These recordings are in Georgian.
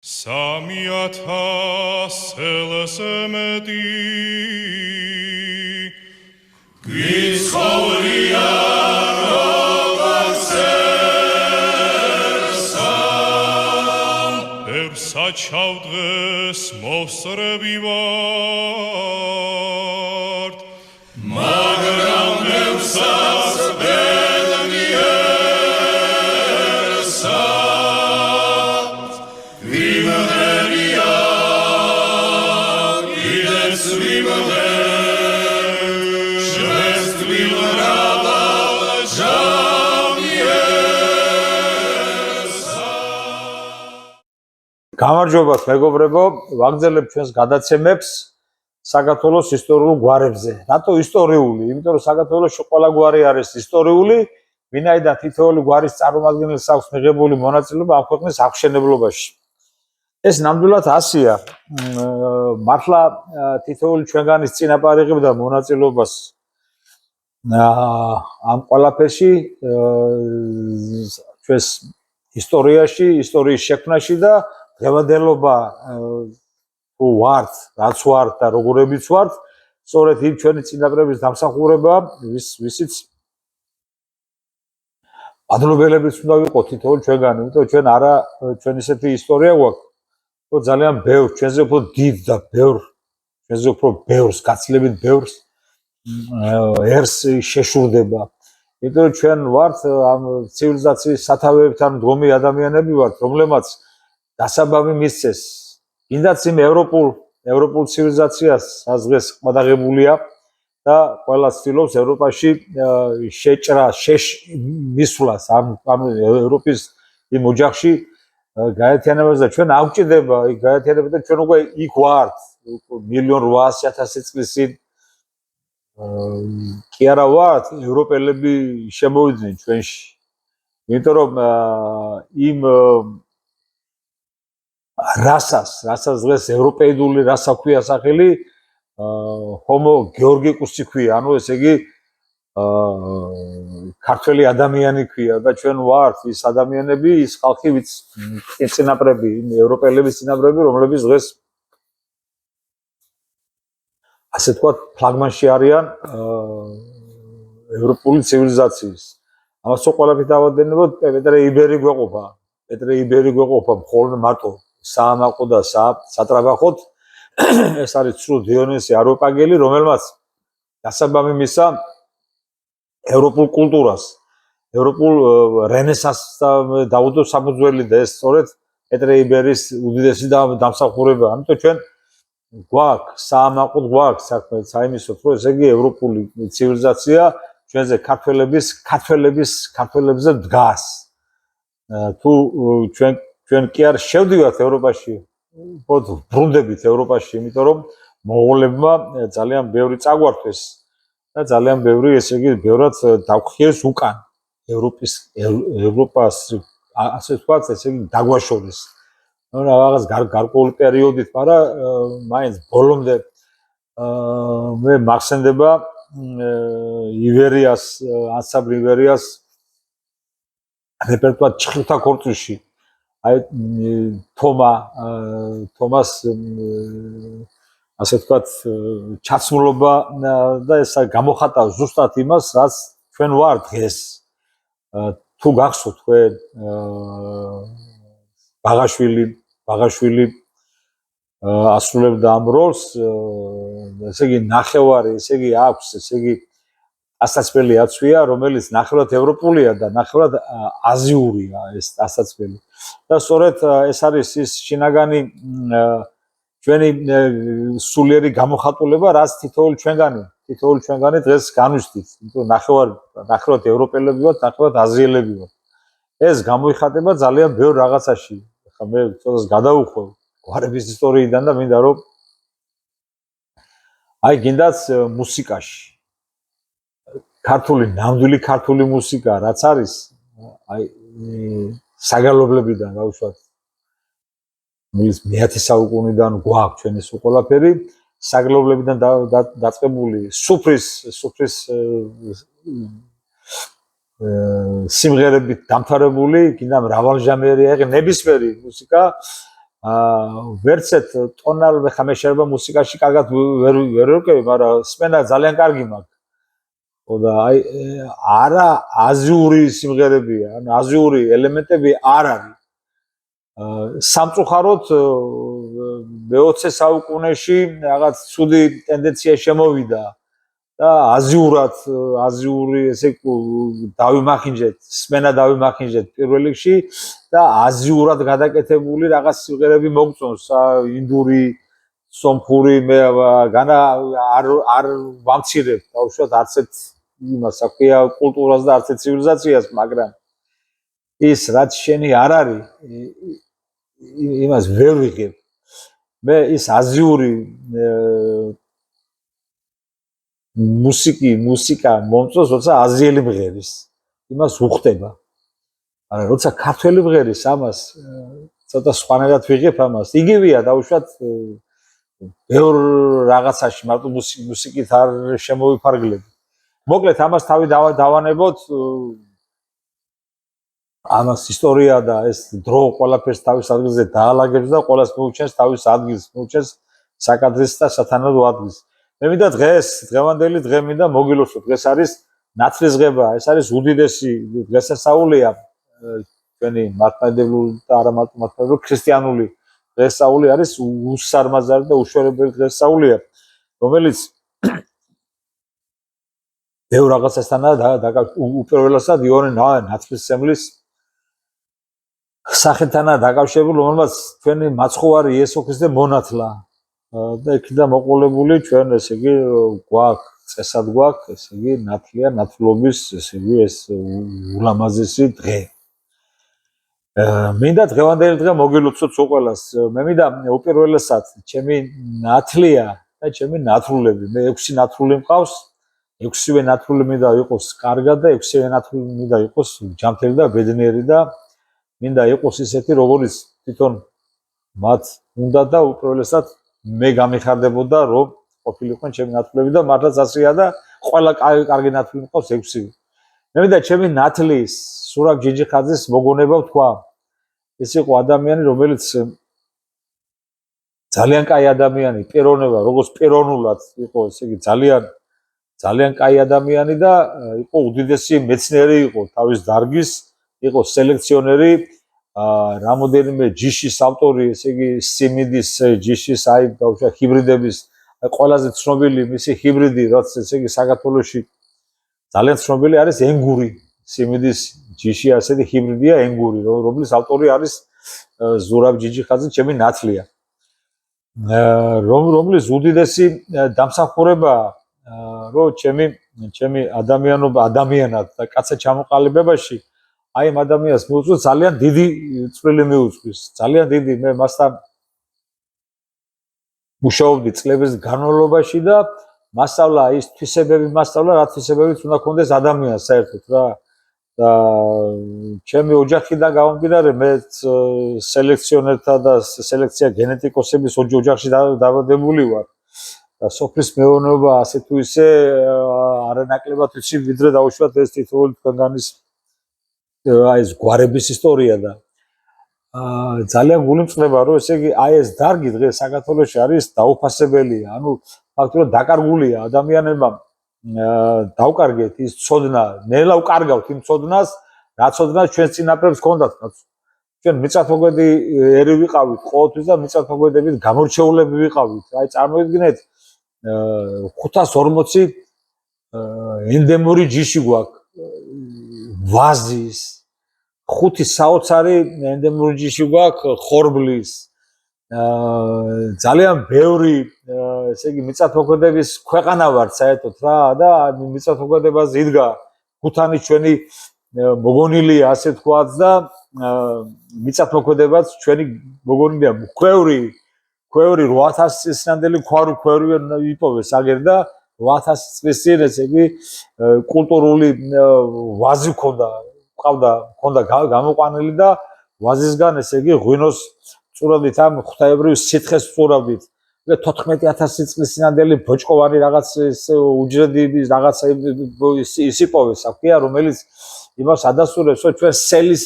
3,000 მეტი გიცხოვრია როგორც ერსა ჩავდღეს მოსწრები ვართ მაგრამ მევსაც ბედნი ერსა ვიმღერია კიდეც ვიმღერ შენს თბილმრავალ ჟამი ერსა გამარჯობა მეგობრებო, ვაგრძელებ ჩვენს გადაცემებს საქართველოს ისტორიულ გვარებზე. რატო ისტორიული? იმიტომ რომ საქართველოში ყველა გვარი არის ისტორიული, ვინაიდან თითოეული გვარის წარმომადგენელს აქვს მიღებული მონაწილეობა ამ ქვეყნის აღმშენებლობაში. ეს ნამდვილად ასია. მართლა თითოეული ჩვენგანის წინაპარი იღებდა მონაწილეობას ამ ყველაფერში ჩვენს ისტორიაში, ისტორიის შექმნაში და დღევანდელობა თუ ვართ, რაც ვართ და როგორებიც ვართ, სწორედ იმ ჩვენი წინაპრების დამსახურება, ვისიც ადნობელებიც უნდა ვიყოთ თითოეული ჩვენგანი, იმიტომ ჩვენ არა ჩვენ ისეთი ისტორია გვაქვს, რომ ძალიან ბევრ, ჩვენზე უფრო დიდ და ბევრ, ჩვენზე უფრო ბევრს, გაცილებით ბევრს ერს შეშურდება. იმიტომ რომ ჩვენ ვართ ამ ცივილიზაციის სათავეებთან მდგომი ადამიანები ვართ, რომლებმაც დასაბამი მისცეს კიდაც იმ ევროპულ ცივილიზაციას საზღეს ყმადაღებულია და ყველა ცდილობს ევროპაში შეჭრა, მისვლას ამ ევროპის იმ ოჯახში გაერთიანებას და ჩვენ აღჭირდება იქ გაერთიანება და ჩვენ უკვე იქ ვართ 1,800,000 წლის წინ კი არა ვართ ევროპელები შემოვიდნენ ჩვენში. იმიტომ რომ იმ რასას დღეს ევროპეიდული რასა ქვია სახელი ჰომო გეორგიკუსი ქვია, ანუ ესე იგი ქართველი ადამიანი ქვია და ჩვენ ვართ ის ადამიანები, ის ხალხი, ვინც წინაპრები, ევროპელების წინაპრები, რომლებიც დღეს ასე თქვა ფლაგმანში არიან ევროპული ცივილიზაციის. ამას ყველაფერი დავადენებოთ, პეტრე იბერი გვეყოფა, მხოლოდ მარტო საამაყო და სატრაბახოთ. ეს არის ცრუ დიონისე აროპაგელი, რომელმაც დასაბამი მისცა ევროპულ კულტურას, ევროპულ რენესანსს დაუდო საფუძველი და ეს სწორედ პეტრე იბერის უდიდესი დამსახურება. ამიტომ ჩვენ გვაქვს საამაყოდ გვაქვს საქმე საიმისოთ, რომ ესე იგი ევროპული ცივილიზაცია ჩვენზე ქართველებზე დგას. თუ ჩვენ კი არ შევდივართ ევროპაში, ბრუნდებით ევროპაში, იმიტომ რომ მონღოლებმა ძალიან ბევრი წაგვართვეს და ძალიან ბევრი, ესე იგი, ბევრად დავხიეს უკან ევროპას, ასე ვთქვათ, ესე იგი, დაგვაშორეს. რაღაც გარკვეული პერიოდით, მაგრამ მაინც ბოლომდე მე მახსენდება ივერიას, ანსამბლ ივერიას რეპერტუარ ჭხილთა ქორწილში. აი თომას ასე ვთქვათ ჩაცმულობა და ეს გამოხატავს ზუსტად იმას, რაც ჩვენ ვართ დღეს. თუ გახსოვთ თქვენ ბაღაშვილი ასრულებდა ამ როლს, ესე იგი ნახევარი, ესე იგი აქვს, ესე იგი ასაცმელი აცვია, რომელიც ნახევრად ევროპულია და ნახევრად აზიურია ეს ასაცმელი. და სწორედ ეს არის ის შინაგანი ჩვენი სულიერი გამოხატულება, რაც თითოეული ჩვენგანი დღეს განვისდით. იმიტომ ნახევრად ევროპელები ვართ, ნახევრად აზიელები ვართ. ეს გამოიხატება ძალიან ბევრ რაღაცაში. ახლა მე ცოტას გადავუხვევ გვარების ისტორიიდან და მინდა რომ აი გინდაც მუსიკაში ნამდვილი ქართული მუსიკა რაც არის, აი საგალობლებიდან გავუშვათ. მე-10 საუკუნიდან გვაქვს ჩვენ ეს ყველაფერი, საგალობლებიდან დაწყებული სუფრის სიმღერებით დამთავრებული, კიდე მრავალჟანრია, ნებისმიერი მუსიკა ვერცეთ ტონალ ხამეშერება მუსიკაში კარგად ვერ ვერკები, მაგრამ სმენა ძალიან კარგი მაქვს. და აი არა აზიური სიმღერებია, ან აზიური ელემენტები არ არის. სამწუხაროდ მე-20 საუკუნეში რაღაც ცუდი ტენდენცია შემოვიდა და აზიური ესე დავიმახინჯეთ, სმენა დავიმახინჯეთ პირველ რიგში და აზიურად გადაკეთებული რაღაც სიმღერები მოგწონს, ინდური, სომხური, მე განა არ ვამცირებ თავშოთ არც ერთ იმას, აქვეა კულტურას და არც ერთ ცივილიზაციას, მაგრამ ის რაც შენი არ არის იმას ვერ ვიღებ. მე ის აზიური მუსიკა მომწონს, როცა აზიელი მღერის. იმას უხდება. მაგრამ როცა ქართველი მღერის, ამას ცოტა სხვანაირად ვიღებ ამას. იგივეა დაუშვათ ბევრ რაღაცაში, მარტო მუსიკით არ შემოვიფარგლები. მოკლედ ამას თავი დავანებოთ. ამას ისტორია და ეს დრო ყველაფერს თავის ადგილზე დაალაგებს და ყველას მოუჩენს თავის ადგილს, მოუჩენს საკადრის და სათანადო ადგილს. მე მინდა დღევანდელი დღე მინდა მოგილოცო. დღეს არის ნათლისღება, ეს არის უდიდესი დღესასწაულია ჩვენი მართლმადიდებლური და არა მარტო მართლმადიდებლური ქრისტიანული დღესასწაული არის უსარმაზარი და უშუალებელი დღესასწაულია, რომელიც ბევრ რაღაცასთანაა უპირველესად იოანე ნათლისმცემლის სახელთანაა დაკავშირებული, რომელმაც ჩვენი მაცხოვარი იესო ქრისტე მონათლა და იქიდან მოყოლებული ჩვენ ესე იგი გვაქვს წესად გვაქვს ესე იგი ნათლია ნათლობის ესე იგი ეს ულამაზესი დღე. მინდა დღევანდელი დღე მოგილოცოთ ყველას. მე მინდა უპირველესად ჩემი ნათლია და ჩემი ნათლულები. მე 6 ნათლული მყავს. 6-ვე ნათლული მინდა იყოს კარგად და 6-ვე ნათლული მინდა იყოს ჯანმრთელი და ბედნიერი და მინდა იყოს ისეთი როგორც თვითონ მათ უნდა და უპირველესად მე გამიხარდებოდა რომ ყოფილიყვნენ ჩემი ნათლულები და მართლაც ასეა და ყველა კარგი ნათლული მყავს 6-ვე. მე მინდა ჩემი ნათლის სურაბ ჯიჯიხაძის მოგონება ვთქვა. ეს იყო ადამიანი რომელიც ძალიან კაი ადამიანი, პიროვნება, როგორც პიროვნულად იყო, ესე იგი ძალიან კაი ადამიანი და იყო უდიდესი მეცნიერი იყო თავის დარგის, იყო სელექციონერი, რამოდენიმე ჯიშის ავტორი, ესე იგი სიმინდის ჯიშის, აი გავუშვა ჰიბრიდების, ყველაზე ცნობილი მისი ჰიბრიდი, რაც ესე იგი საქართველოში ძალიან ცნობილი არის ენგური, სიმინდის ჯიში ასეთი ჰიბრიდია ენგური, რომლის ავტორი არის ზურაბ ჯიჯიხაძე, ჩემი ნათლია. რომლის უდიდესი დამსახურებაა რომ ჩემი ადამიანად და კაცა ჩამოყალიბებაში აი ამ ადამიანს მიუძღვის ძალიან დიდი წვლილი მიუძღვის. ძალიან დიდი მე მასთან მუშაობდი წლების განმავლობაში და მასწავლა ის თვისებები მასწავლა, რა თვისებებიც უნდა ქონდეს ადამიანს საერთოდ რა. და ჩემი ოჯახიდან გამომდინარე მე სელექციონერთა და სელექცია გენეტიკოსების ოჯახში დაბადებული ვარ. და სოფლის მეურნეობა ასე თუ ისე არანაკლებად ვიცი, ვიდრე დავუშვათ ეს თითოეული თქვენგანის აი ეს გვარების ისტორია და ძალიან გულიმწყდება რომ ესე იგი აი ეს დარგი დღეს საქართველოში არის დაუფასებელია. ანუ ფაქტობრივად დაკარგულია ადამიანებმა დავკარგეთ ის ცოდნა, ნელა უკარგავთ იმ ცოდნას, რა ცოდნა ჩვენ წინაპრებს ჰქონდათ. ჩვენ მიწათმოქმედი ერი ვიყავით ყოველთვის და მიწათმოქმედებით გამორჩეულები ვიყავით. აი წარმოიდგინეთ 540 ენდემური ჯიში გვაქვს ვაზის, 5 საოცარი ენდემური ჯიში გვაქვს ხორბლის, ძალიან ბევრი ესე იგი მიწათმოქმედების ქვეყანა ვართ საერთოდ რა და მიწათმოქმედებას იდგა ქუთანი ჩვენი მოგონილია ასე თქვათ და მიწათმოქმედებაც ჩვენი მოგონილია ქვევრი 8000 წლისამდელი ქვევრი იპოვეს აგერ და 8000 წლის წინ ესე იგი კულტურული ვაზი ჰქონდა გამოყვანილი და ვაზისგან ესე იგი ღვინოს წურავდით ამ ღვთაებრივ სითხეს წურავდით. 14000 წლის წინანდელი ბოჭკოვანი რაღაც უჯრედების რაღაცა ის იპოვეს აქვეა, რომელიც იმას ადასტურებს, რომ ჩვენ სელის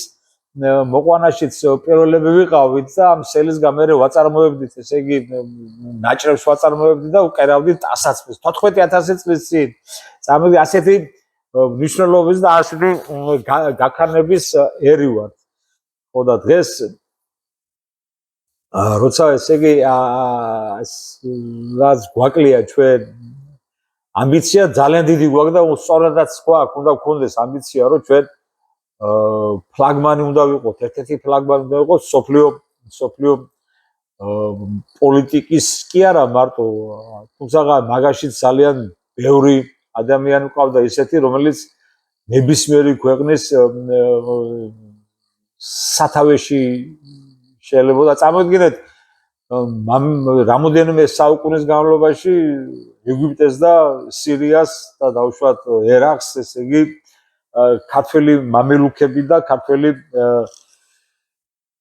მოყვანაშიც პირველები ვიყავით და ამ სელის გამერე ვაწარმოებდით, ესე იგი ნაჭრებს ვაწარმოებდით და უკერავდით ტასაცმელს 14000 წლის წინ. წამოდი ასეთი მნიშვნელობის და ასეთი გაქანების ერი ვართ. ხო და დღეს როცა ესე იგი რაც გვაკლია ჩვენ ამბიცია ძალიან დიდი გვაქვს და სწორადაც გვაქვს, უნდა გქონდეს ამბიცია, რომ ჩვენ ფლაგმანი უნდა ვიყოთ, ერთ-ერთი ფლაგმანი უნდა ვიყოთ სოფლიო პოლიტიკის კი არა მარტო, თუმცა მაგაშიც ძალიან ბევრი ადამიანი ყავდა ისეთი, რომელიც ნებისმიერი ქვეყნის სათავეში შეიძლება და წარმოიდგინეთ რამოდენიმე საუკუნის განმავლობაში ეგვიპტეს და სირიას და დაუშვათ ერაყს, ესე იგი ქართველი მამელუქები და ქართველი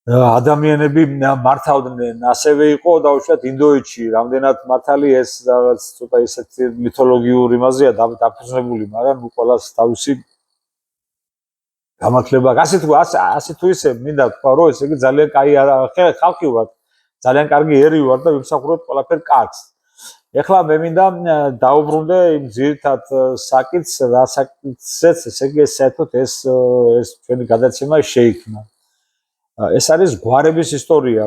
ადამიანები მართავდნენ. ასევე იყო დაუშვათ ინდოეთში რამდენად მართალი ეს რაღაც ცოტა ისეთი მითოლოგიურ იმაზეა დაფუძნებული, მაგრამ ყველას თავისი გამართლება. ასე თუ ისე მინდა თქვა, რომ ესე იგი ძალიან კაი ხალხი ვართ, ძალიან კარგი ერი ვართ და ვიმსახურებთ ყველაფერ კარგს. ეხლა მე მინდა დაუბრუნდე იმ ძირითად საკითხს, რა საკითხზეც ესე იგი საერთოდ ეს ჩვენი გადაცემა შეიქმნა. ეს არის გვარების ისტორია.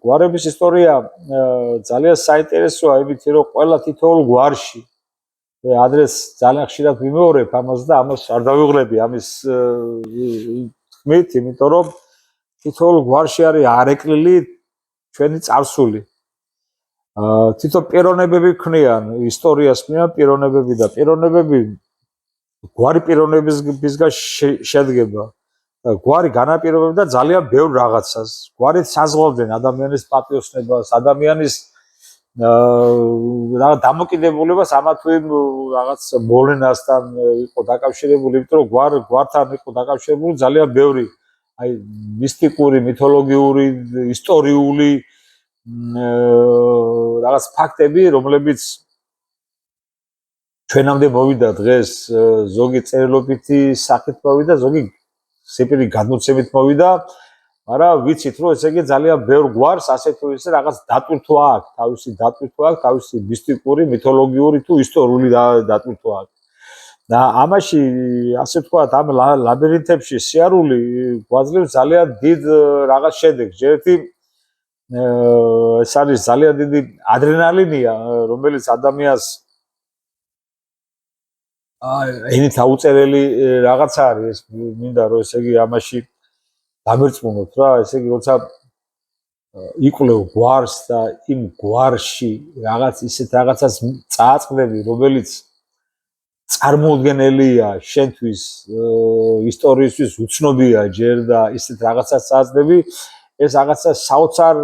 გვარების ისტორია ძალიან საინტერესოა იმით, რომ ყველა თითოეულ გვარში ადრეს ძალიან ხშირად ვიმეორებ ამას და ამას არ დავიღლები ამის თქმით, იმიტომ რომ თითოეულ გვარში არისარეკლილი ჩვენი წარსული. თითო პიროვნებები ქმნიან ისტორიას, ქმნიან პიროვნებები და პიროვნებები გვარი პიროვნებებისგან შედგება. გვარი განაპირობებდა ძალიან ბევრ რაღაცას. გვარით საზღვავდნენ ადამიანის პატიოსნებას, ადამიანის დამოკიდებულებას ამა თუ იმ რაღაც მოვლენასთან იყო დაკავშირებული, იმიტომ რომ გვართან იყო დაკავშირებული ძალიან ბევრი აი მისტიკური, მითოლოგიური, ისტორიული რაღაც ფაქტები, რომლებიც ჩვენამდე მოვიდა დღეს, ზოგი წერილობითი სახით მოვიდა, ზოგი სეპირი გადმოცემით მოვიდა, მაგრამ ვიცით, რომ ესე იგი ძალიან ბევრ გვარს ასე თუ ისე რაღაც დატვირთვა აქვს, თავისი დატვირთვა აქვს, თავისი მისტიკური, მითოლოგიური თუ ისტორიული დატვირთვა აქვს. და ამაში ასე ვთქვათ, ამ ლაბირინთებში სიარული გვაძლევს ძალიან დიდ რაღაც შედეგს. ერთი ეს არის ძალიან დიდი ადრენალინია, რომელიც ადამიანს ენით აუწერელი რაღაცა არის, მინდა რომ ესე იგი ამაში დამერწმუნოთ რა, ესე იგი როცა იკვლევ გვარს და იმ გვარში რაღაც ისეთ რაღაცას წააწყდები, რომელიც წარმოუდგენელია შენთვის, ისტორიისთვის უცნობია ჯერ და ისეთ რაღაცას წააწყდები, ეს რაღაცა საოცარ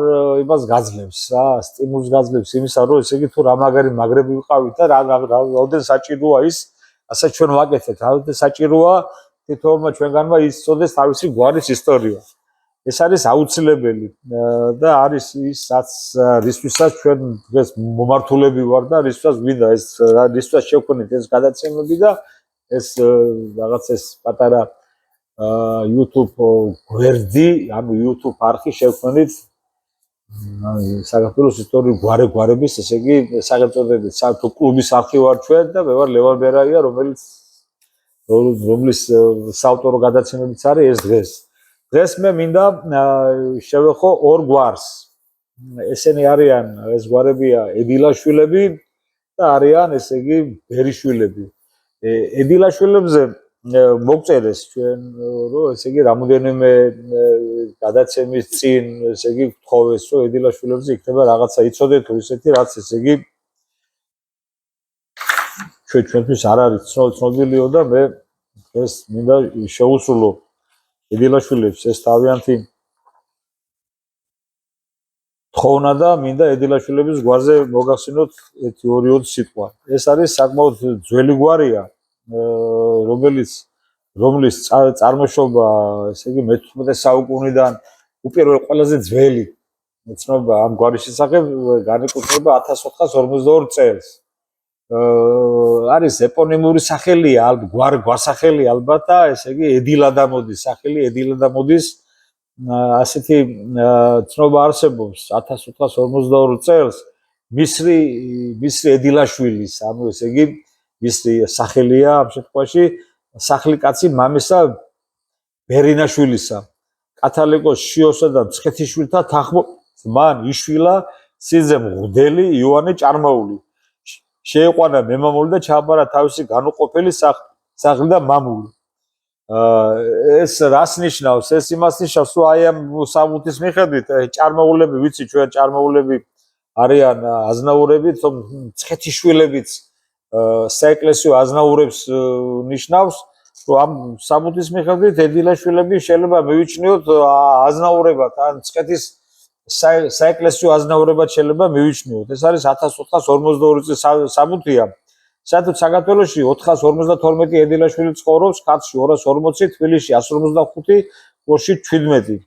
იმას გაძლევს რა, სტიმულს გაძლევს იმისა, რომ ესე იგი თუ რა მაგარი მაგრები ვიყავით და რაოდენ საჭიროა ის, ასე ჩვენ ვაკეთებთ, რაოდენ საჭიროა თითოეულმა ჩვენგანმა იცოდეს თავისი გვარის ისტორია. ეს არის აუცილებელი და არის ისაც რისთვისაც ჩვენ დღეს მომართულები ვარ და რისთვისაც გვინდა ეს რისთვისაც შევქმნით ეს გადაცემები და ეს რაღაც ეს პატარა YouTube გვერდი, ანუ YouTube არხი შევქმნით საქართველოს ისტორიული გვარების, ესე იგი სახელწოდებით საერთო კლუბის არხი ვარ ჩვენ და მე ვარ ლევან ბერაია, რომლის საავტორო გადაცემებიც არის ეს დღეს. დღეს მე მინდა შევეხო ორ გვარს. ესენი არიან, ეს გვარებია ედილაშვილები და არიან ესე იგი ბერიშვილები. ედილაშვილებზე მოგწერეს ჩვენ, რომ ესე იგი რამოდენიმე გადაცემის წინ, ესე იგი გთხოვეს, რომ ედილაშვილებზე იქნება რაღაცა იცოდეთ თუ ისეთი, რაც ესე იგი ჩვენთვის არ არის ცნობილიო და მე ეს მინდა შეუსრულო ედილაშვილებს ეს თავიანთი თხოვნა და მინდა ედილაშვილების გვარზე მოგახსენოთ 1-2 სიტყვა. ეს არის საკმაოდ ძველი გვარია, რომლის წარმოშობა, ესე იგი მე-15 საუკუნიდან უპირველე ყველაზე ძველი ცნობა ამ გვარის შესახებ განეკუთვნება 1452 წელს. არის ეპონიმური სახელია, გვარსახელი ალბათ და ესე იგი ედილად ამოდის, სახელი ედილად ამოდის ასეთი ცნობა არსებობს 1442 წელს მისრი ედილაშვილის, ანუ ესე იგი მისრი სახელია ამ შემთხვევაში სახლიკაცი მამისა ბერინაშვილისა. კათალიკოს შიოსა და მცხეთიშვილთა თანხმობის მან იშვილა სიძე მღვდელი იოანე ჭარმაული. შეიყვანა მემამული და ჩააბარა თავისი განუყოფელი სახლი და მამული. ეს რას ნიშნავს? ეს იმას ნიშნავს, რომ აი ამ საბუთის მიხედვით ჭარმაულები, ვიცი ჩვენ ჭარმაულები არიან აზნაურები, თუმ მცხეთიშვილებიც საეკლესიო აზნაურებს ნიშნავს, რომ ამ საბუთის მიხედვით ედილაშვილები შეიძლება მივიჩნიოთ აზნაურებად, ან მცხეთის საეკლესიო აზნაურებად შეიძლება მივიჩნიოთ. ეს არის 1442 წლის საბუთია. საერთოდ საქართველოში 452 ედილაშვილი ცხოვრობს, ქართლში 240, თბილისში 155, გორში 17.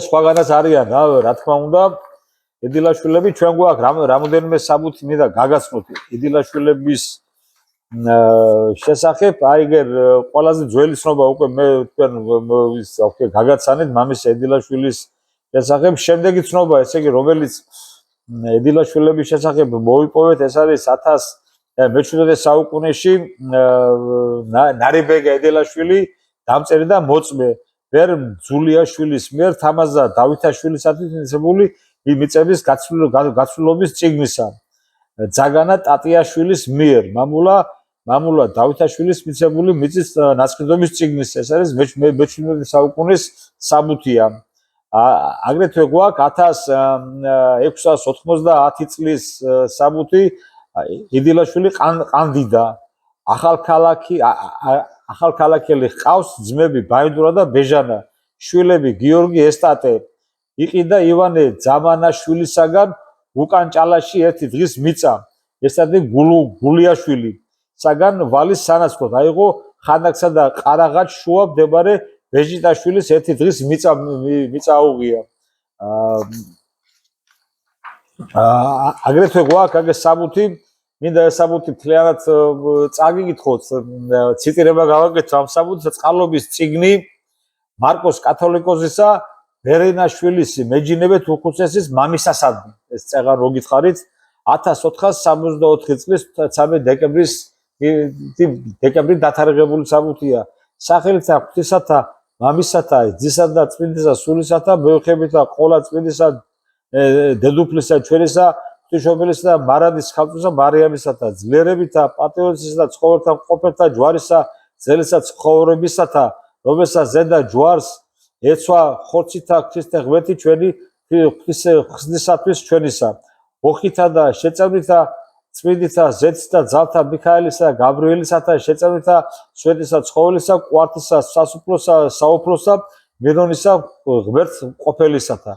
სხვაგანაც არიან, რა თქმა უნდა, ედილაშვილები ჩვენ გვაქვს რამოდენიმე საბუთი მინდა გაგაცნოთ ედილაშვილების შესახებ, აიგერ ყველაზე ძველი ცნობა უკვე მე თქვენ გაგაცანეთ მამის ედილაშვილის შესახებ, შემდეგი ცნობა, ესე იგი რომელიც ედილაშვილების შესახებ მოვიპოვეთ, ეს არის 17 საუკუნეში ნარიბეგა ედილაშვილი დამწერი და მოწმე ვერ ძულიაშვილის მიერ თამაზა დავითაშვილისათვის მიცემული მიწების გაცვლილობის წიგნისა. ძაგანა ტატიაშვილის მიერ მამულა დავითაშვილის მიცემული მიწის ნასყიდობის წიგნის. ეს არის მე-17 საუკუნის საბუთია. აგრეთვე გვაქვს 1690 წლის საბუთი ედილაშვილი ყანდიდა. ახალქალაქელი ჰყავს ძმები ბაინდურა და ბეჟანა, შვილები გიორგი ესტატე, იყიდა ივანე ძამანაშვილისაგან უკან ჭალაში ერთი დღის მიწა, ესტატე გულიაშვილი საგან ვალის სანაცვლოდ აიღო ხანაგსა და ყარაღაჩ შუა მდებარე ბეჟიტაშვილის ერთი დღის მიწა აუღია. აგრეთვე გვაქვს აგე საბუთი, მინდა ეს საბუთი მთლიანად წაგიკითხოთ, ციტირება გავაკეთო ამ საბუთს, წყალობის წიგნი მარკოს კათოლიკოსისა ბერენაშვილის მეჯინებეთ უხუცესის მამისასადმი. ეს წეღარ რო გითხარით 1474 წლის 13 დეკემბრის დათარიღებული საბუთია. სახელით ღვთისათა მამისათა ძისა და წმინდისა სულისათა მეუხებითა ყოლა წმინდისა დედუფლისა ჩვენისა ღვთისმშობელისა და მარადის ხალხისა მარიამისათა ძლიერებითა პატრიოტისა და ცხოველთა მყოფელთა ჯვარისა ძელისა ცხოვრებისათა რომელსაც ზედა ჯვარს ეცვა ხორცითა ქრისტე ღმერთი ჩვენი ღვთისათვის ჩვენისა ოხითა და შეწევრითა წმინდისა ზეთისა ძალთა მიქაელისა და გაბრიელისათა შეწევრითა სვეტისა ცხოველისა კვართისა სასუფლოსა საუფლოსა მირონისა ღმერთ მყოფელისათა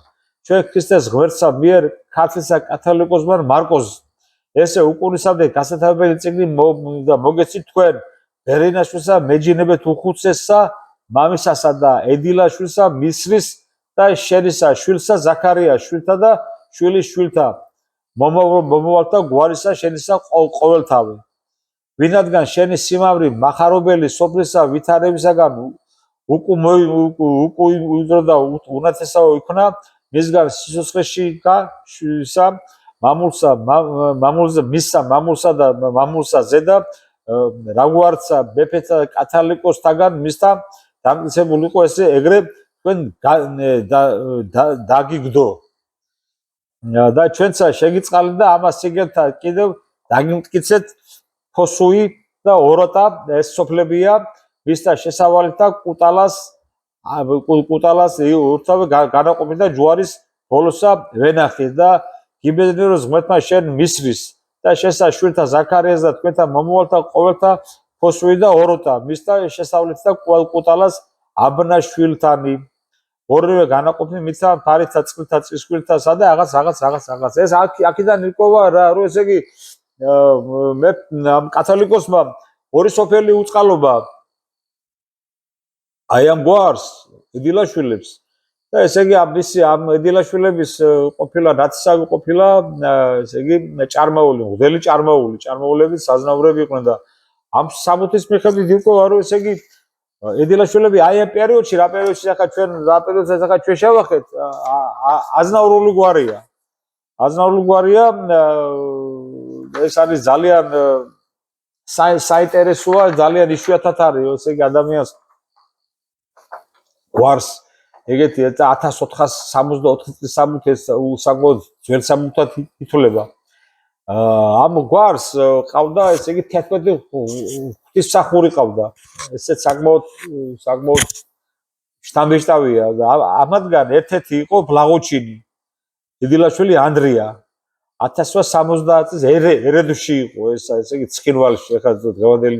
ჩვენ ქრისტეს ღმერთსა მიერ ქართლისა კათოლიკოსმა მარკოს ესე უკუნისამდე გასათვალებელი წიგნი და მოგეცით თქვენ ბერენაშვილსა მეჯინებეთ უხუცესსა მამისასა და ედილაშვილსა მისრის და შენისა შვილსა ზაქარიას შვილთა და შვილის შვილთა მომავალთა გვარისა შენისა ყოველთავი ვინადგან შენი სიმამრი მახარობელი სოფლისა ვითარებისაგან უკუიმდრო და უნათესაო იქნა მისგან სიცოცხლეშისა მამულსა და მამულსა ზედა რაგვარცა მეფეთა კათალიკოსთაგან მისთა დამტკიცებული იყო ესე ეგრე თქვენ დაგიგდო და ჩვენცა შეგიწყალეთ და ამას სიგელთა კიდევ დაგიმტკიცეთ ფოსუი და ოროტა ეს სოფლებია მისთა შესავალით და კუტალას ურთავე განაყოფი და ჯვარის ბოლოსა ვენახი და გიბედნიეროს ღმერთმა შენ მისრის და შესა შვილთა ზაქარიას და თქვენთა მომავალთა ყოველთა ფოსუი და ოროტა მისთა შესავლით და კუტალას აბნაშვილთანი ორივე განაყოფნი მისთა ფარითა წყლთა წისქვილთასა და რაღაც ეს აქედან იკოვა რა რომ ესე იგი მე კათოლიკოსმა ორი სოფელი უწყალობა აი ამ გვარს ედილაშვილებს და ესე იგი ამ ედილაშვილების ყოფილა ნათესავი ყოფილა ესე იგი ჭარმაული მღვდელი ჭარმაულები საზნაურები იყვნენ და ამ საბუთის მიხედვით იკოვა რომ ესე იგი ედილაშვილები აი ამ პერიოდში რა პერიოდში ახლა ჩვენ შევახეთ აზნაურული გვარია. აზნაურული გვარია ეს არის ძალიან საინტერესოა, ძალიან იშვიათად არის, ესე იგი ადამიანს გვარს ეგეთი 1464 წლის სამუთეს უსაგოდ ძველ სამუთად ითვლება. ამ გვარს ყავდა ესე იგი 11 ღვთისმსახური ყავდა. ესეც საკმაოდ შთამბეჭდავია და ამათგან ერთ-ერთი იყო ბლაღოჩინი. იდილაშვილი ანდრია 1870 წლის ერედვში იყო ესე იგი ცხინვალში, ახლა დღევანდელი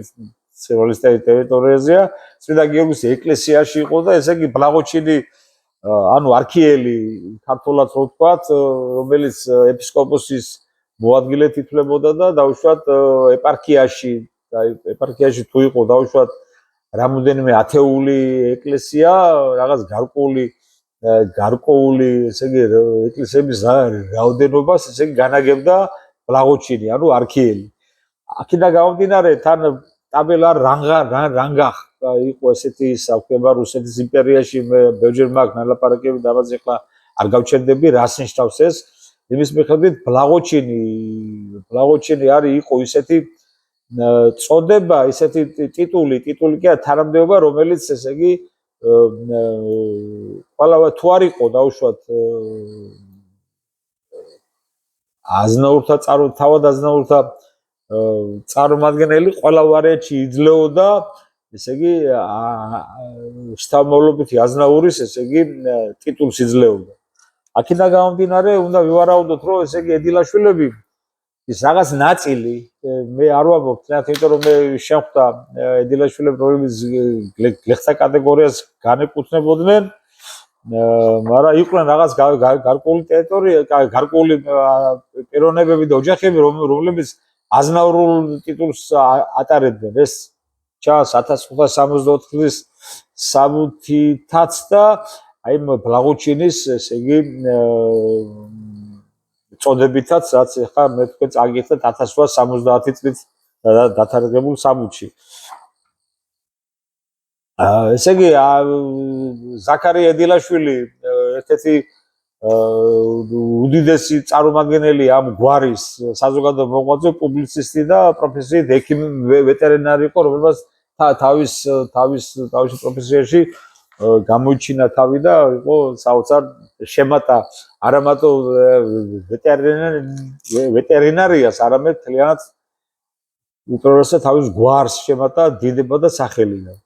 ცხინვალის ტერიტორიაზეა, წმინდა გიორგის ეკლესიაში იყო და ესე იგი ბლაღოჩინი ანუ არქიელი ქართულად რო ვთქვათ, რომელიც ეპისკოპოსის მოადგილედ ითვლებოდა და დაუშვათ ეპარქიაში თუ იყო დაუშვათ რამოდენიმე ათეული ეკლესია, რაღაც გარკვეული ესე იგი ეკლესიების რაოდენობას ესე იგი განაგებდა ბლაღოჩინი, ანუ არქიელი. აქედან გამომდინარე თან ტაბელა რანგახ იყო ესეთი საქმე რუსეთის იმპერიაში ბევრჯერ მაგ ნალაპარაკები და ამაზე ახლა არ გავჩერდები რას ნიშნავს ეს იმის მიხედვით ბლაღოჩინი არის იყო ისეთი წოდება ისეთი ტიტული კი თანამდებობა რომელიც ესე იგი ყველა თუ არ იყო დაუშვათ აზნაურთა თავად აზნაურთა წარმომადგენელი ყველა ვარიანტში იძლეოდა ესე იგი შთამომავლობითი აზნაურის ესე იგი ტიტულს იძლეოდა. აქედან გამომდინარე უნდა ვივარაუდოთ რომ ესე იგი ედილაშვილები ის რაღაც ნაწილი მე არ ვამბობ თუნდაც რომ მე შეხვდა ედილაშვილები რომლებიც გლეხთა კატეგორიას განეკუთვნებოდნენ მაგრამ იყვნენ რაღაც გარკვეული ტერიტორია გარკვეული პიროვნებები და ოჯახები რომლებიც აზნაურულ ტიტულს ატარებდნენ ეს ჩანს 1564 წლის სამუთითაც და აი ბლაღოჩინის ესე იგი წოდებითაც რაც ახლა მე თქვენ წაგიხდეთ 1870 წლის დათარგებულ სამუთში. ესე იგი ზაქარია ედილაშვილი ერთ-ერთი უდიდესი წარმომადგენელი ამ გვარის საზოგადო მოღვაწე პუბლიცისტი და პროფესიით ვეტერინარი იყო რომელსაც თავის პროფესიაში გამოიჩინა თავი და იყო საოცარ შემატა არა მარტო ვეტერინარიას არამედ მთლიანად უპირველესად თავის გვარს შემატა დიდება და სახელი.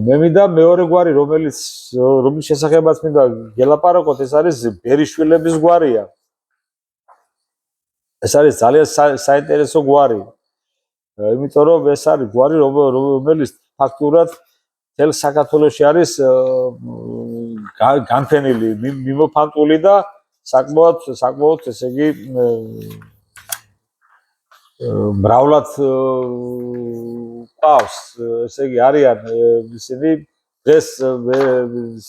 მე მინდა მეორე გვარი რომლის შესახებაც მინდა გელაპარაკოთ ეს არის ბერიშვილების გვარია. ეს არის ძალიან საინტერესო გვარი. იმიტომ რომ ეს არის გვარი რომელიც ფაქტურად თელ საქართველოში არის განფენილი, მიმოფანტული და საკმაოდ ესე იგი მრავლად ყავს, ესე იგი არიან ისინი დღეს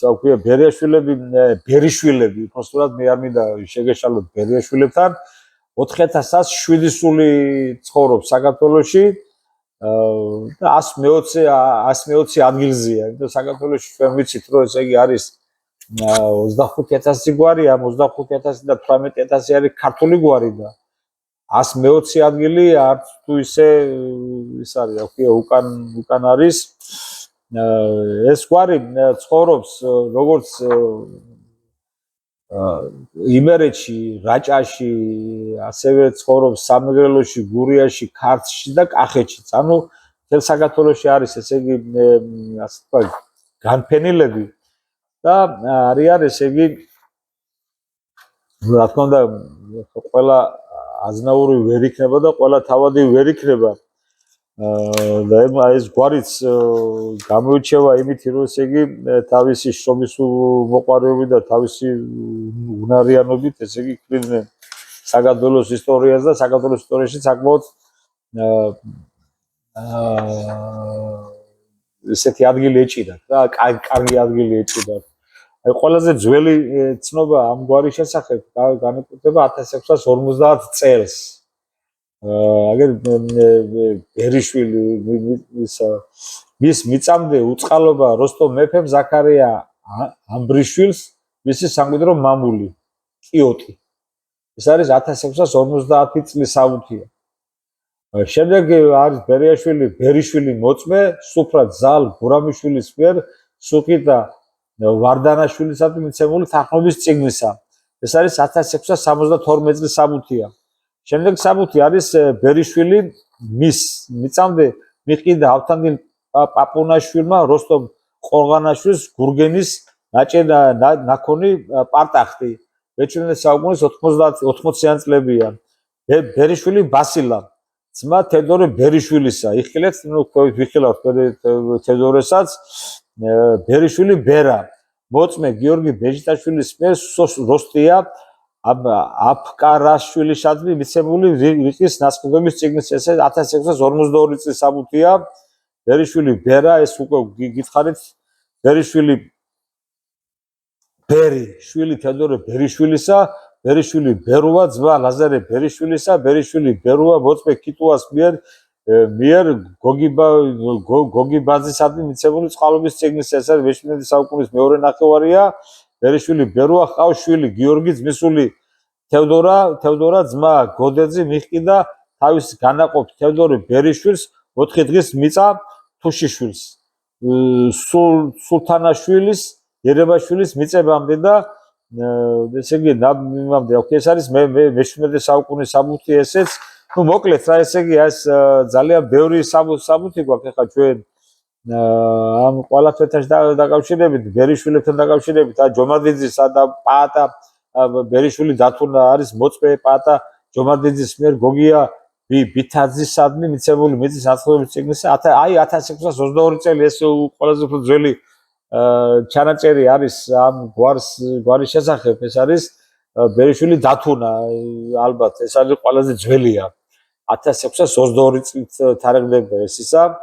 საუბრია ბერიშვილები, უბრალოდ მე არ მინდა შეგეშალოთ ბერიაშვილებთან 4700 სული ცხოვრობს საქართველოში და 120 ადგილზეა. იმიტომ საქართველოში ჩვენ ვიცით რომ ესე იგი არის 25000 გვარი, ამ 25000 და 18000 არის ქართული გვარი და 120 ადგილი არც თუ ისე ის არის, რა ქვია, უკან არის. ეს გვარი ცხოვრობს როგორც იმერეთში, რაჭაში, ასევე ცხოვრობს სამეგრელოში, გურიაში, ქართლში და კახეთშიც. ანუ თელ საქართველოში არის ესე იგი ასე თქვა განფენილები და არიან ესე იგი რა თქმა უნდა ყველა აზნაური ვერ იქნება და ყველა თავადი ვერ იქნება. და ეს გვარიც გამოირჩევა იმით, რომ ესე იგი თავისი შრომის მოყვარეობით და თავისი უნარიანობით ესე იგი ქმნიდნენ საქართველოს ისტორიას და საქართველოს ისტორიაში საკმაოდ ესეთი ადგილი ეჭიდათ და კარგი ადგილი ეჭიდათ. აი ყველაზე ძველი ცნობა ამ გვარის შესახებ განეკუთვნება 1650 წელს. აგერ ბერიშვილი მის მიწამდე უწყალობა როსტომ მეფემ ზაქარია ამბრიშვილს მისი სამკვიდრო მამული კიოტი. ეს არის 1650 წლის საუთია. შემდეგ არის ბერიშვილი მოწმე სუფრად ზალ გურამიშვილის მიერ სუხი და ვარდანაშვილისადმი მიცემული თანხმობის წიგნისა. ეს არის 1672 წლის საბუთია. შემდეგ საბუთი არის ბერიშვილი მის მიწამდე მიყიდა ავთანდილ პაპუნაშვილმა როსტომ ყორღანაშვილის გურგენის ნაქონი პარტახტი. მეჩვენე საუკუნის 80-იან წლებია. ბერიშვილი ბასილა ძმა თედორე ბერიშვილისა. იხილეთ, ვიხილავთ თედორესაც ბერიშვილი ბერა. მოწმე გიორგი ბეჟიტაშვილის მიერ როსტია აფკარაშვილისადმი მიცემული რიყის ნასყიდობის წიგნის. ეს 1652 წლის საბუთია. ბერიშვილი ბერა, ეს უკვე გითხარით ბერიშვილი ბერი, შვილი თედორე ბერიშვილისა, ბერიშვილი ბერუა ძმა ლაზარე ბერიშვილისა, ბერიშვილი ბერუა მოწმე ქიტუას მიერ გოგიბაძისადმი მიცემული წყალობის წიგნის. ეს არის მე-17 საუკუნის მეორე ნახევარია. ბერიშვილი ბერუა ჰყავს შვილი გიორგი ძმისული თევდორა ძმა გოდეძი მიჰყიდა თავის განაყოფ თევდორე ბერიშვილს 4 დღის მიწა თუშიშვილს სულთანაშვილის ერებაშვილის მიწებამდე და ესე იგი ნაბიმამდე. ეს არის მე-17 საუკუნის საბუთი ესეც. ნუ მოკლედ რა, ესე იგი ეს ძალიან ბევრი საბუთი გვაქვს ახლა ჩვენ ამ ყველაფერთან დაკავშირებით, ბერიშვილებთან დაკავშირებით, ჯომარდიძისა და პაატა ბერიშვილი დათუნა არის მოწმე პაატა ჯომარდიძის მიერ გოგია ბითაძისადმი მიცემული მიწის ნასყიდობის წიგნისა. აი 1622 წელი ეს ყველაზე უფრო ძველი ჩანაწერი არის ამ გვარის შესახებ. ეს არის ბერიშვილი დათუნა, ალბათ ეს არის ყველაზე ძველია. 1622 წლით თარიღდება ეს ისა.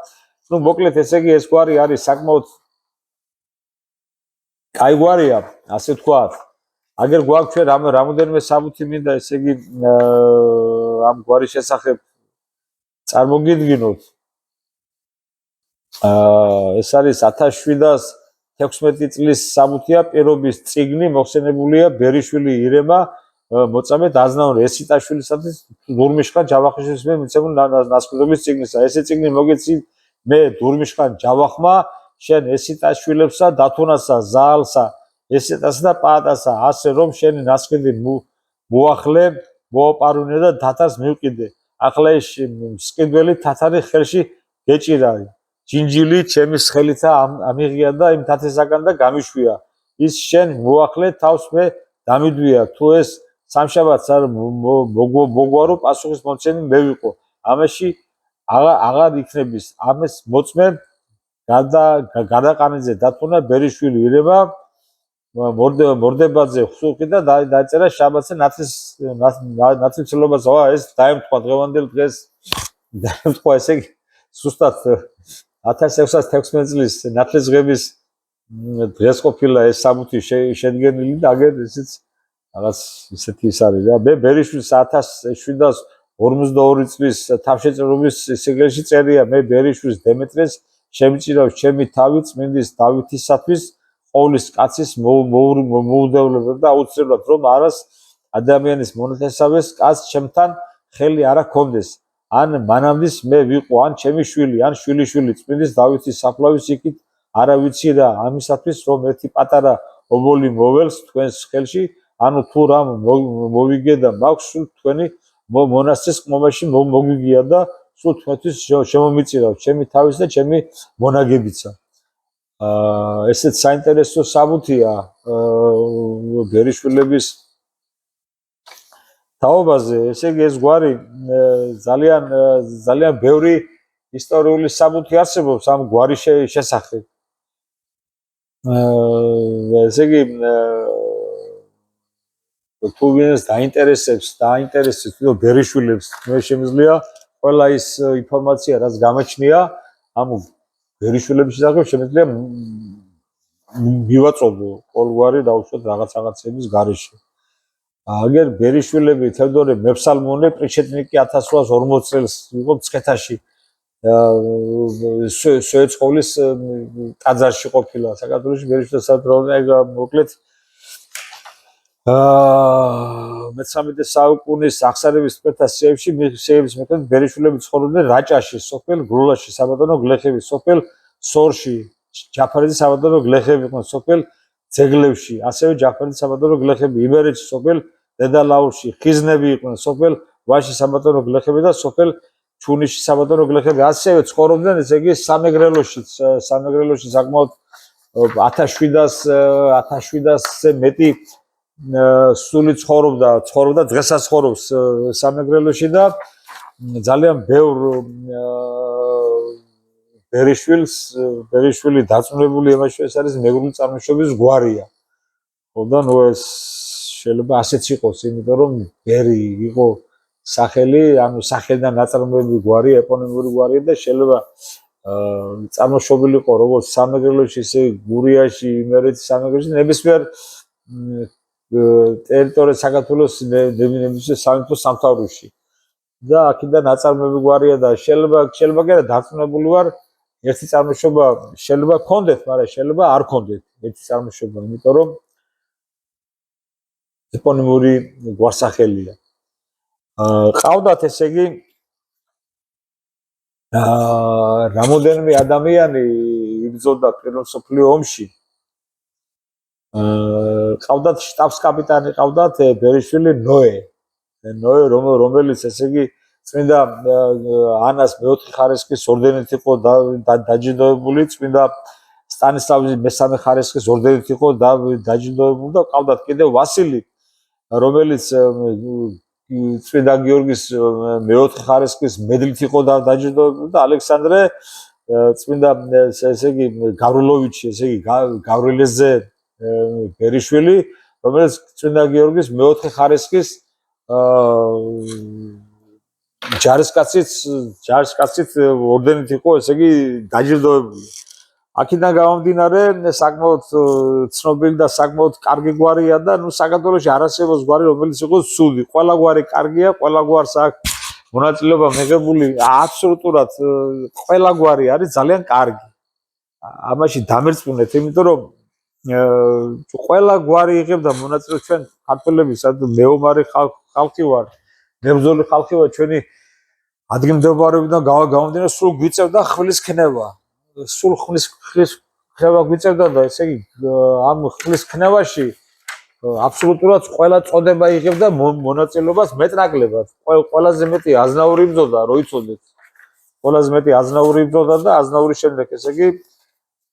ნუ მოკლედ ესე იგი ეს გვარი არის საკმაოდ კაი გვარია, ასე ვთქვათ. აგერ გვაქვს ჩვენ რამოდენიმე საბუთი მინდა ესე იგი ამ გვარის შესახებ წარმოგიდგინოთ. ეს არის 1716 წლის საბუთია, პირობის წიგნი, მოხსენებულია ბერიშვილი ირემა მოწამედ აზნაური ესიტაშვილისათვის დურმიშხან ჯავახიშვილის მიერ მიცემული ნასყიდობის წიგნისა. ესე წიგნი მოგეცი მე დურმიშხან ჯავახმა შენ ესიტაშვილებსა დათუნასა ზაალსა ესეტასა და პაატასა, ასე რომ შენი ნასყიდი მოახლე მოაპარუნე და თათარს მივყიდე. ახლა ეს სყიდველი თათარი ხელში გეჭირა. ჯინჯილი ჩემის ხელითა ამიღია და იმ თათისაგან და გამიშვია. ის შენ მოახლე თავს მე დამიდვია. თუ ეს სამშაბათს არ მოგვარო პასუხის მომცემი მე ვიყო. ამაში აღარ იქნების. ამას მოწმე გადაყანიძე დათუნა ბერიშვილი ირემა მორდებაძე ხსუხი და დაწერა შაბათზე ნათლისმცემლობას. ეს დაემთხვა დღევანდელ დღეს დაემთხვა ესე იგი სუსტად 1616 წლის ნათლისღების დღეს ყოფილა ეს საბუთი შედგენილი და აგერ ისიც რაღაც ისეთი ის არის რა. მე ბერიშვილს 1752 წლის თავშეწირობის სიგელში წერია მე ბერიშვილს დემეტრეს შემიჭირავს ჩემი თავი წმინდის დავითისათვის ყოვლის კაცის მოუდევლობა და აუცილებლად რომ არას ადამიანის მონათესავეს კაცს ჩემთან ხელი არა ქონდეს. ან მანამდის მე ვიყო, ან ჩემი შვილი, ან შვილიშვილი წმინდის დავითის საფლავის იქით არა ვიცი რა ამისათვის რომ ერთი პატარა ობოლი მოველს თქვენს ხელში, ანუ თუ რამ მოვიგე და მაქვს სულ თქვენი მონასტრის ყმობაში მოგიგია და სულ თქვენთვის შემომიწირავ ჩემი თავის და ჩემი მონაგებიცა. ესეც საინტერესო საბუთია ბერიშვილების თაობაზე. ესე იგი ეს გვარი ძალიან ბევრი ისტორიული საბუთი არსებობს ამ გვარის შესახებ. ესე იგი თუ ვინც დაინტერესებს ბერიშვილებს, მე შემიძლია ყველა ის ინფორმაცია რაც გამოჩნია ამ ბერიშვილების შესახებ შემიძლია მივაწოდო ყოველგვარი დაუშვათ რაღაცების გარეშე. აგერ ბერიშვილები თევდორე მეფსალმონე პრიჩეტნიკი 1840 წელს იყო მცხეთაში სოეცხოვლის ტაძარში ყოფილა საქართველოში ბერიშვილის საძრაო მოკლედ მე-13 საუკუნის აღსარების პრეტენზიებში მიხეების მეტად ბერიშვილები ცხოვრობდნენ რაჭაში, სოფელ გროლაში, საბატონო გლეხები, სოფელ სორში, ჯაფარიძის საბატონო გლეხები იყვნენ, სოფელ ძეგლებში, ასევე ჯაფარიძის საბატონო გლეხები, იბერეთში, სოფელ დედალაურში, ხიზნები იყვნენ, სოფელ ვაში საბატონო გლეხები და სოფელ ჩუნიში საბატონო გლეხები, ასევე ცხოვრობდნენ, ესე იგი სამეგრელოში საკმაოდ 1700-ზე მეტი სული ცხოვრობდა დღესაც ცხოვრობს სამეგრელოში და ძალიან ბევრ ბერიშვილი დაწუნებული იმაში ეს არის მეგრული წარმოშობის გვარია. ხო და ნუ ეს შეიძლება ასეც იყოს, იმიტომ რომ ბერი იყო სახელი, ანუ სახელიდან ნაწარმოები გვარი, ეპონიმური გვარია და შეიძლება წარმოშობილი იყო როგორც სამეგრელოში, ისე გურიაში, იმერეთის სამეგრელოში, ნებისმიერ ტერიტორია საქართველოს ნებისმიერ სამეფო სამთავროში და აქედან ნაწარმოები გვარია და შეიძლება კი არა დარწმუნებული ვარ ერთი წარმოშობა შეიძლება გქონდეთ, მაგრამ შეიძლება არ გქონდეთ ერთი წარმოშობა, იმიტომ რომ ეპონიმური გვარსახელია. ყავდათ ესე იგი რამოდენიმე ადამიანი იბრძოდა პირველ მსოფლიო ომში. ყავდათ შტაბს-კაპიტანი, ყავდათ ბერიშვილი ნოე, რომელიც ესე იგი წმინდა ანას მეოთხე ხარისხის ორდენით იყო დაჯილდოებული, წმინდა სტანისლავის მესამე ხარისხის ორდენით იყო დაჯილდოებული და ყავდათ კიდევ ვასილი, რომელიც წმინდა გიორგის მეოთხე ხარისხის მედლით იყო დაჯილდოებული და ალექსანდრე წმინდა ესე იგი გავრილოვიჩი, ესე იგი გავრილეზე ბერიშვილი, რომელიც წმინდა გიორგის მეოთხე ხარისხის ჯარისკაცით ორდენით იყო, ესე იგი დაჯილდოებული. აქედან გამომდინარე, საკმაოდ ცნობილი და საკმაოდ კარგი გვარია და ნუ საქართველოში არ არსებობს გვარი, რომელიც იყოს ცუდი. ყველა გვარი კარგია, ყველა გვარს აქვს მონაწილეობა მიღებული, აბსოლუტურად ყველა გვარი არის ძალიან კარგი. ამაში დამერწმუნეთ, იმიტომ რომ ყველა გვარი იღებდა მონაწილეობას ჩვენ ქართველები, სადაც მეომარი ხალხი ვარ, მებრძოლი ხალხი ვარ, ჩვენი ადგილმდებარეობიდან გამომდინარე სულ გვიწევდა ხმლის ქნება. სულ ხმლის ქნება გვიწევდა და ესე იგი ამ ხმლის ქნევაში აბსოლუტურად ყველა წოდება იღებდა მონაწილეობას მეტნაკლებად. ყველაზე მეტი აზნაური იბრძოდა, რო იცოდეთ. ყველაზე მეტი აზნაური იბრძოდა და აზნაურის შემდეგ ესე იგი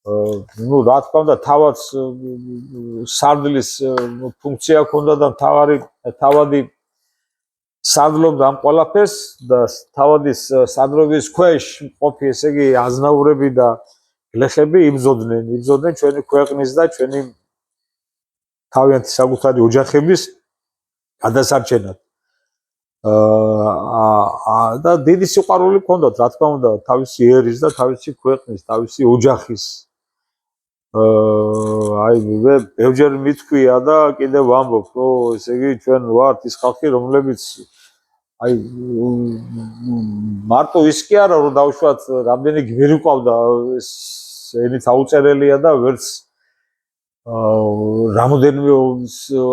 ну, რა თქმა უნდა, თავად სარდლის ფუნქცია ჰქონდა და თავადი სარდლობდა ამ ყველაფერს და თავადის სარდლობის ქვეშ მყოფი, ესე იგი, აზნაურები და გლეხები იბრძოდნენ ჩვენი ქვეყნის და ჩვენი თავიანთი საკუთარი ოჯახების გადასარჩენად. და დიდი სიყვარული ჰქონდათ, რა თქმა უნდა, თავისი ერის და თავისი ქვეყნის, თავისი ოჯახის. აი მე ბევრჯერ მithქვია და კიდევ ვამბობ, რომ ესე იგი ჩვენ ვართ ის ხალხი, რომლებიც აი მარტო ის კი არა, რომ დავუშვათ რამდენი გვერი ყავდა, ეს ენით აუწერელია და ვერც რამოდენიმე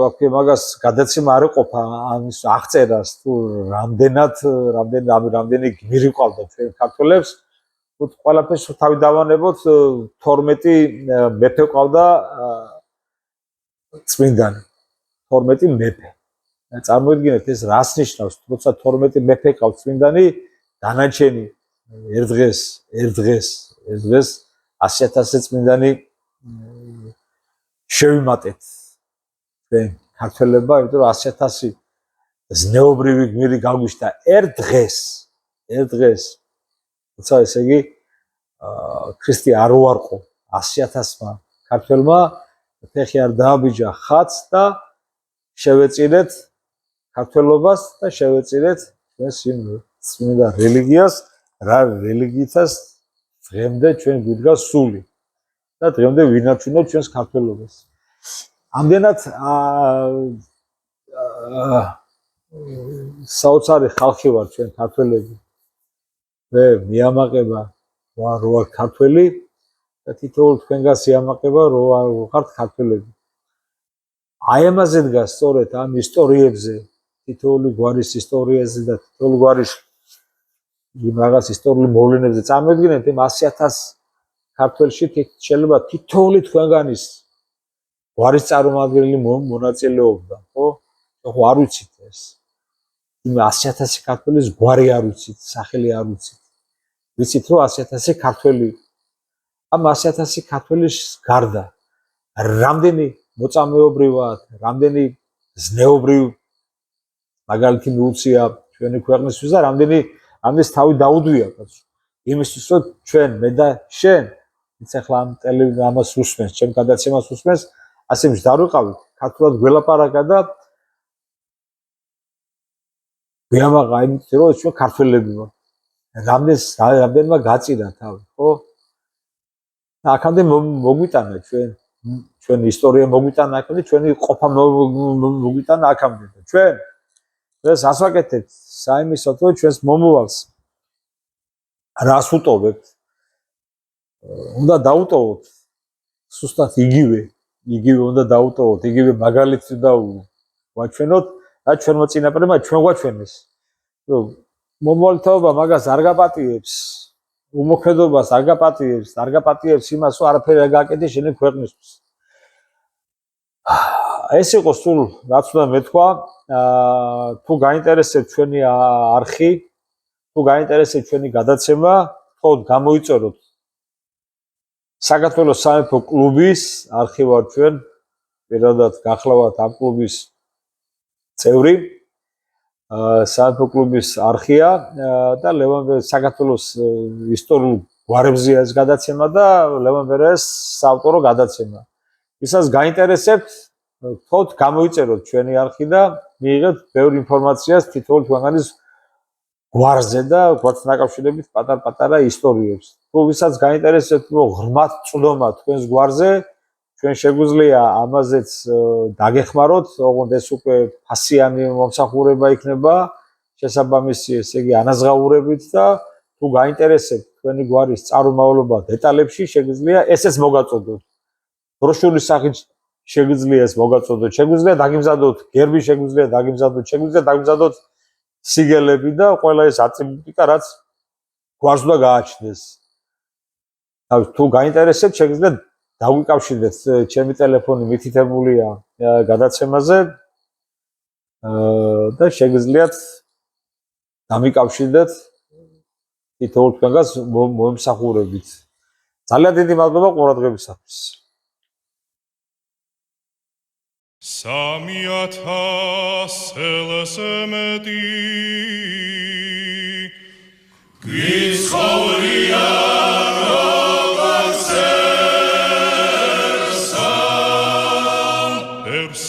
აქვე მაგას გადაცემა არ ეყოფა ამის აღწერას, თუ რამდენი გვერი ყავდა ჩვენ ქართველებს. ყველაფერს თავი დავანებოთ 12 მეფე ყავდა წმინდანი 12 მეფე. წარმოიდგინეთ ეს რას ნიშნავს, როცა 12 მეფე ყავს წმინდანი, დანარჩენი ერთ დღეს 100,000 წმინდანი შევიმატეთ ჩვენ ქართველებმა, იმიტომ რომ 100,000 ზნეობრივი გმირი გაგვიშთა ერთ დღეს. როცა ესე იგი ქრისტე არ უარყო 100,000-მა ქართველმა, ფეხი არ დააბიჯა ხატს და შევეწირეთ ქართველობას და შევეწირეთ ჩვენს წმინდა რელიგიას, რა რელიგიითაც დღემდე ჩვენ გვიდგას სული და დღემდე ვინარჩუნებთ ჩვენს ქართველობას. ამდენად საოცარი ხალხი ვარ ჩვენ ქართველები. მე მიამაყება როარ ქართველი და თითოეულ თქვენგან სიამაყება რო ხართ ქართველები. აი ამაზე დგას სწორედ ამ ისტორიებზე, თითოეული გვარის ისტორიაზე და თითოეული გვარის იმ რაღაც ისტორიული მოვლენებზე წარმოიდგინეთ იმ 100,000 ქართველში შეიძლება თითოეული თქვენგანის გვარის წარმომადგენელი მონაწილეობდა, ხო? ხო არ ვიცით ეს. იმ 100,000 ქართველის გვარი არ ვიცით, სახელი არ ვიცით. ვიცით რომ 100,000 ქართველი ამ 100,000 ქართველის გარდა რამდენი მოწამეობრივად, რამდენი ზნეობრივ მაგალითი მიუწია ჩვენი ქვეყნისთვის და რამდენი ამის თავი დაუდვია კაცო. იმისთვის რომ ჩვენ მე და შენ იცი ახლა ამ ამას უსმენს, ჩემ გადაცემას უსმენს, ასე მჯდარვიყავით, ქართულად გველაპარაკა და გვიამაყა იმით რომ ჩვენ ქართველები ვართ. რამდენმა გაწირა თავი, ხო? და აქამდე მოგვიტანა ჩვენი ისტორია მოგვიტანა აქამდე, ჩვენი ყოფა მოგვიტანა აქამდე და ჩვენ ეს ასვაკეთებთ საიმისოდ რომ ჩვენს მომავალს რას ვუტოვებთ? უნდა დაუტოვოთ სუსტად იგივე უნდა დაუტოვოთ, იგივე მაგალითი უნდა ვაჩვენოთ და ჩვენმა წინაპრებმა ჩვენ გვაჩვენეს. რომ მომავალთაობა მაგას არ გაპატიებს, უმოქმედობას არ გაპატიებს იმას, რომ არაფერი არ გააკეთე შენი ქვეყნისთვის. ეს იყო სულ რაც უნდა მეთქვა. თუ გაინტერესებთ ჩვენი არხი, თუ გაინტერესებთ ჩვენი გადაცემა, თქო გამოიწეროთ საქართველოს სამეფო კლუბის არხი ვარ ჩვენ, პირადად გახლავართ ამ კლუბის წევრი. სამეფო კლუბის არხია და საქართველოს ისტორიულ გვარებზეა ეს გადაცემა და ლევან ბერეს საავტორო გადაცემა. ვისაც გაინტერესებთ, თქოთ გამოიწეროთ ჩვენი არხი და მიიღებთ ბევრ ინფორმაციას თითოეულ ქვეყნის გვარზე და გვართან დაკავშირებით პატარ-პატარა ისტორიებს. თუ ვისაც გაინტერესებთ ღრმად წვდომა თქვენს გვარზე, ჩვენ შეგვიძლია ამაზეც დაგეხმაროთ, ოღონდ ეს უკვე ფასიანი მომსახურება იქნება, შესაბამისი, ესე იგი ანაზღაურებით და თუ გაინტერესებთ თქვენი გვარის წარმომავლობა დეტალებში, შეგვიძლია ესეც მოგაწოდოთ. ბროშურის სახით შეგვიძლია ეს მოგაწოდოთ, შეგვიძლია დაგიმზადოთ გერბი, შეგვიძლია დაგიმზადოთ სიგელები და ყველა ეს ატრიბუტიკა, რაც გვარს უნდა გააჩნდეს. თუ გაინტერესებთ, შეგვიძლია დაგვიკავშირდეთ, ჩემი ტელეფონი მითითებულია გადაცემაზე და შეგვიძლიათ დამიკავშირდეთ თითოეულ თქვენგანს მომსახურებით. ძალიან დიდი მადლობა ყურადღებისათვის. 3,000 წელს მეტი გიცხოვრია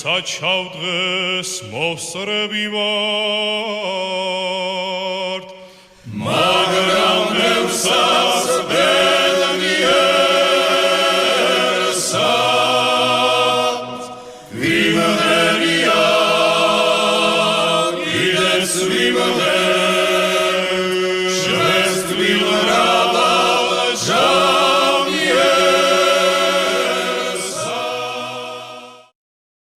საჩავდღეს მოსწრები ვართ, მაგრამ მევსაც ბედნიერსაც ვიმღერია, კიდეც ვიმღერია.